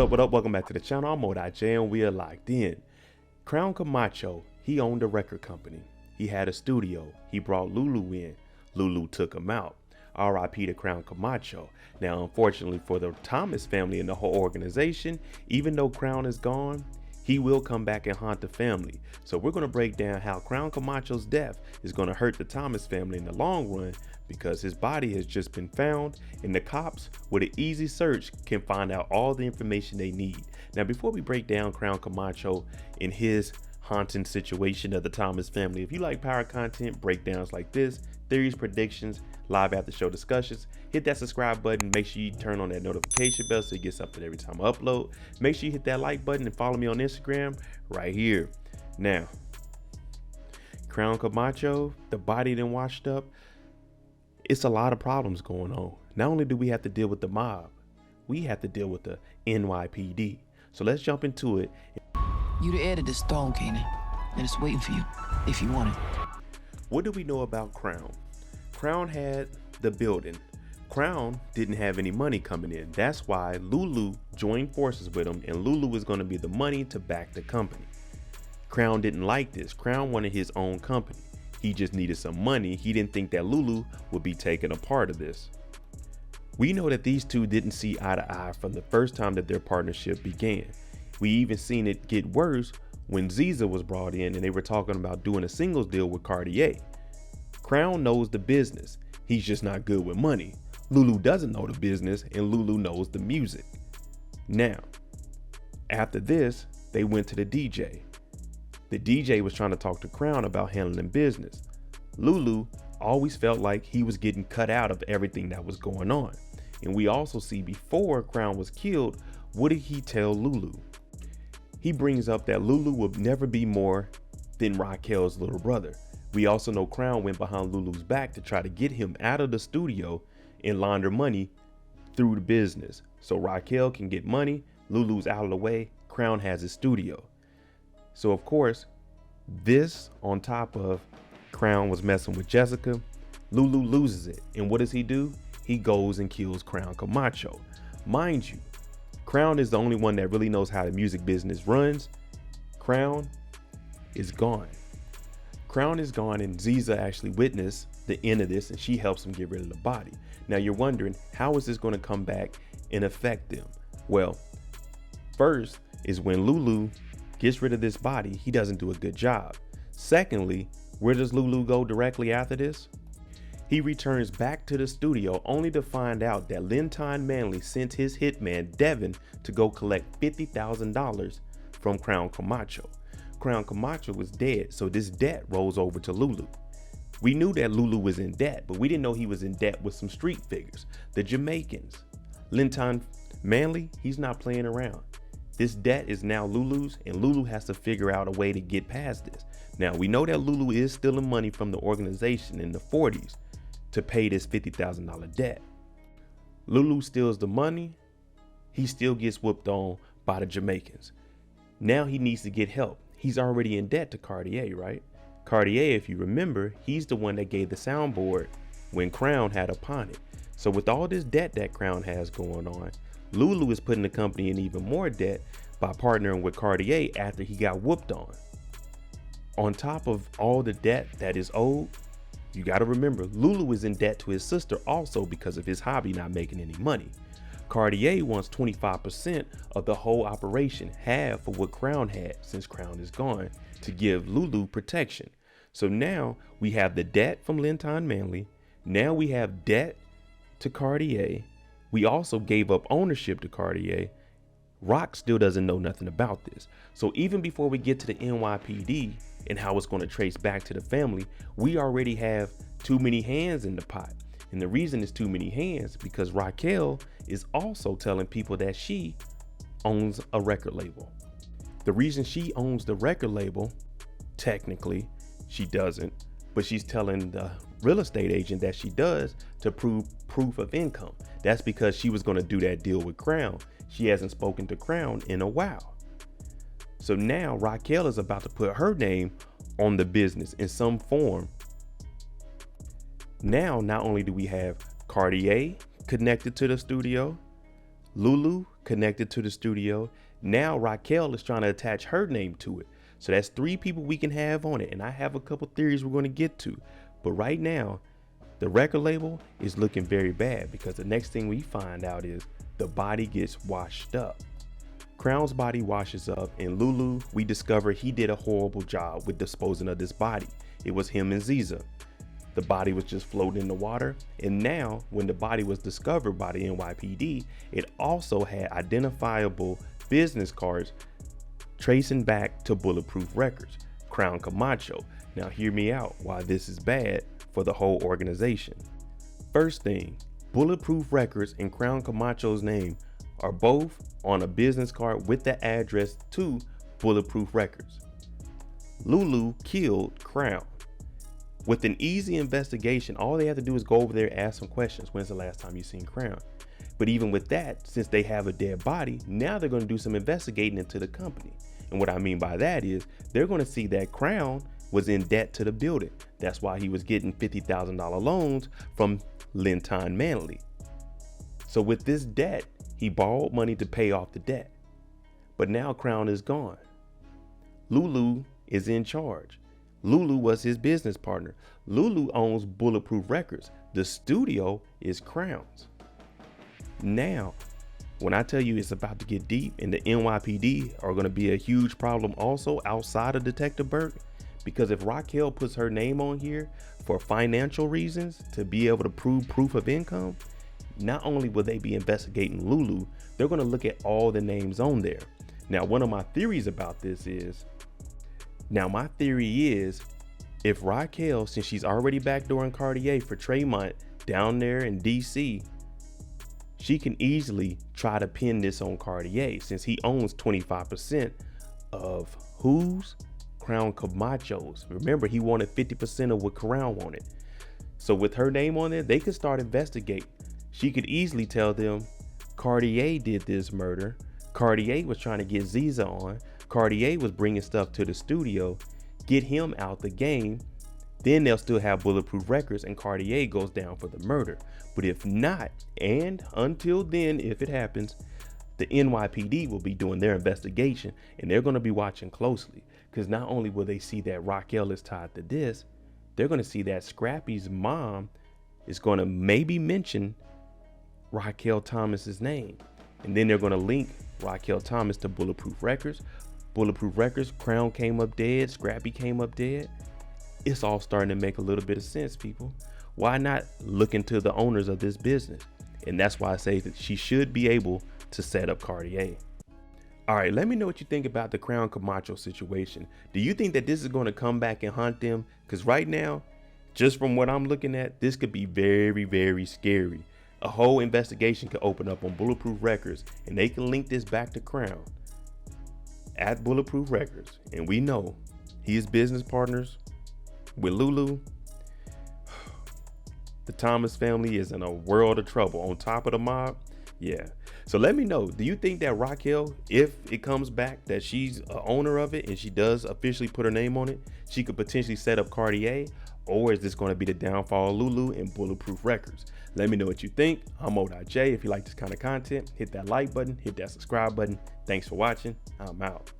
What up? Welcome back to the channel. I'm Mo.J and we are locked in. Crown Camacho, he owned a record company. He had a studio. He brought Lulu in. Lulu took him out. R.I.P. to Crown Camacho. Now, unfortunately for the Thomas family and the whole organization, even though Crown is gone, he will come back and haunt the family. So we're going to break down how Crown Camacho's death is going to hurt the Thomas family in the long run, because his body has just been found and the cops with an easy search can find out all the information they need. Now, before we break down Crown Camacho and his haunting situation of the Thomas family, if you like power content, breakdowns like this, theories, predictions, live after show discussions, hit that subscribe button. Make sure you turn on that notification bell so you get something every time I upload. Make sure you hit that like button and follow me on Instagram right here. Now, Crown Camacho, the body then washed up. It's a lot of problems going on. Not only do we have to deal with the mob, we have to deal with the NYPD. So let's jump into it. You the heir to this throne, Kanan, and it's waiting for you, if you want it. What do we know about Crown? Crown had the building. Crown didn't have any money coming in. That's why Lulu joined forces with him, and Lulu was going to be the money to back the company. Crown didn't like this. Crown wanted his own company. He just needed some money. He didn't think that Lulu would be taking a part of this. We know that these two didn't see eye to eye from the first time that their partnership began. We even seen it get worse when Ziza was brought in and they were talking about doing a singles deal with Cartier. Crown knows the business. He's just not good with money. Lulu doesn't know the business and Lulu knows the music. Now, after this, they went to the DJ. The DJ was trying to talk to Crown about handling business. Lulu always felt like he was getting cut out of everything that was going on. And we also see before Crown was killed, what did he tell Lulu? He brings up that Lulu will never be more than Raquel's little brother. We also know Crown went behind Lulu's back to try to get him out of the studio and launder money through the business. So Raquel can get money, Lulu's out of the way, Crown has his studio. So of course, this on top of Crown was messing with Jessica, Lulu loses it. And what does he do? He goes and kills Crown Camacho. Mind you, Crown is the only one that really knows how the music business runs. Crown is gone. Crown is gone, and Ziza actually witnessed the end of this and she helps him get rid of the body. Now you're wondering, how is this going to come back and affect them? Well, first is when Lulu gets rid of this body, he doesn't do a good job. Secondly, where does Lulu go directly after this? He returns back to the studio only to find out that Linton Manley sent his hitman Devin to go collect $50,000 from Crown Camacho. Crown Camacho was dead, so this debt rolls over to Lulu. We knew that Lulu was in debt, but we didn't know he was in debt with some street figures, the Jamaicans. Linton Manley, he's not playing around. This debt is now Lulu's, and Lulu has to figure out a way to get past this. Now, we know that Lulu is stealing money from the organization in the 40s to pay this $50,000 debt. Lulu steals the money. He still gets whooped on by the Jamaicans. Now he needs to get help. He's already in debt to Cartier, right? Cartier, if you remember, he's the one that gave the soundboard when Crown had upon it. So with all this debt that Crown has going on, Lulu is putting the company in even more debt by partnering with Cartier after he got whooped on. On top of all the debt that is owed, you got to remember, Lulu is in debt to his sister also because of his hobby not making any money. Cartier wants 25% of the whole operation, half of what Crown had since Crown is gone, to give Lulu protection. So now we have the debt from Linton Manley. Now we have debt to Cartier. We also gave up ownership to Cartier. Rock still doesn't know nothing about this. So even before we get to the NYPD and how it's going to trace back to the family, we already have too many hands in the pot. And the reason it's too many hands because Raquel is also telling people that she owns a record label. The reason she owns the record label, technically she doesn't, but she's telling the real estate agent that she does to prove proof of income. That's because she was going to do that deal with Crown. She hasn't spoken to Crown in a while. So now Raquel is about to put her name on the business in some form. Now, not only do we have Cartier connected to the studio, Lulu connected to the studio. Now Raquel is trying to attach her name to it. So that's 3 people we can have on it. And I have a couple theories we're going to get to. But right now, the record label is looking very bad because the next thing we find out is the body gets washed up. Crown's body washes up, and Lulu, we discover he did a horrible job with disposing of this body. It was him and Ziza. The body was just floating in the water. And now when the body was discovered by the NYPD, it also had identifiable business cards tracing back to Bulletproof Records, Crown Camacho. Now hear me out why this is bad for the whole organization. First thing, Bulletproof Records and Crown Camacho's name are both on a business card with the address to Bulletproof Records. Lulu killed Crown. With an easy investigation, all they have to do is go over there and ask some questions. When's the last time you seen Crown? But even with that, since they have a dead body, now they're going to do some investigating into the company. And what I mean by that is they're going to see that Crown was in debt to the building. That's why he was getting $50,000 loans from Linton Manley. So with this debt, he borrowed money to pay off the debt. But now Crown is gone. Lulu is in charge. Lulu was his business partner. Lulu owns Bulletproof Records. The studio is Crown's. Now, when I tell you it's about to get deep and the NYPD are going to be a huge problem also outside of Detective Burke, because if Raquel puts her name on here for financial reasons to be able to prove proof of income, not only will they be investigating Lulu, they're going to look at all the names on there. Now, one of my theories about this is, if Raquel, since she's already backdooring Cartier for Tremont down there in DC, she can easily try to pin this on Cartier since he owns 25% of whose? Crown Camacho's. Remember, he wanted 50% of what Crown wanted. So with her name on there, they could start investigating. She could easily tell them Cartier did this murder. Cartier was trying to get Ziza on. Cartier was bringing stuff to the studio. Get him out the game. Then they'll still have Bulletproof Records and Cartier goes down for the murder. But if not, and until then, if it happens, the NYPD will be doing their investigation and they're going to be watching closely. Because not only will they see that Raquel is tied to this, they're going to see that Scrappy's mom is going to maybe mention Raquel Thomas's name. And then they're going to link Raquel Thomas to Bulletproof Records. Bulletproof Records, Crown came up dead, Scrappy came up dead. It's all starting to make a little bit of sense, people. Why not look into the owners of this business? And that's why I say that she should be able to set up Cartier. All right, let me know what you think about the Crown Camacho situation. Do you think that this is going to come back and haunt them? Because right now, just from what I'm looking at, this could be very, very scary. A whole investigation could open up on Bulletproof Records and they can link this back to Crown at Bulletproof Records. And we know he is business partners with Lulu. The Thomas family is in a world of trouble on top of the mob. Yeah. So let me know, do you think that Raquel, if it comes back that she's a owner of it and she does officially put her name on it, she could potentially set up Cartier? Or is this going to be the downfall of Lulu and Bulletproof Records? Let me know what you think. I'm Mo.J. If you like this kind of content, hit that like button, hit that subscribe button. Thanks for watching. I'm out.